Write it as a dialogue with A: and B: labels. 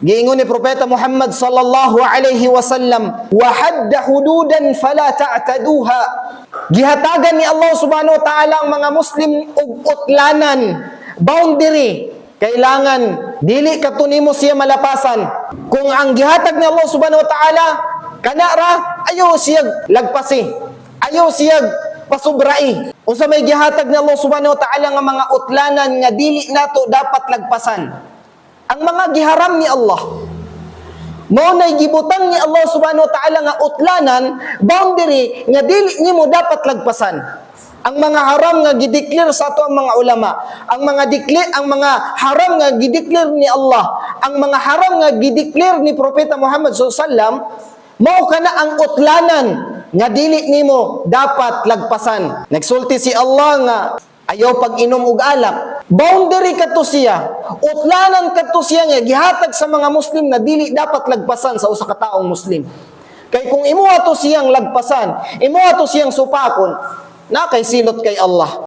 A: Giingon ni Propeta Muhammad sallallahu alaihi wasallam, "Wa hadda hududan fala ta'taduha." Gihatagan ni Allah subhanahu wa ta'ala ang mga Muslim og utlanan, boundary. Kailangan dili katunimo siya malapasan. Kung ang gihatag ni Allah subhanahu wa ta'ala kanara, ayaw siya lagpasi, ayaw siya pasubrai. Unsa may gihatag ni Allah subhanahu wa ta'ala nga mga utlanan nga dili nato dapat lagpasan. Ang mga giharam ni Allah, mao nay gibutang ni Allah subhanahu wa ta'ala nga utlanan, boundary nga dili nimo dapat lagpasan. Ang mga haram nga gideklar sa ato ang mga ulama, ang mga haram nga gideklar ni Allah, ang mga haram nga gideklar ni Propeta Muhammad sallallahu alaihi wasallam, mao kana ang utlanan nga dili nimo dapat lagpasan. Nagsulti si Allah nga ayaw pag-inom og alak. Boundary kadto siya. Utlanan kadto siya nga gihatag sa mga Muslim na dili dapat lagpasan sa usa ka taong Muslim. Kay kung imo ato siyang lagpasan, imo ato siyang supakon, na kay silot kay Allah.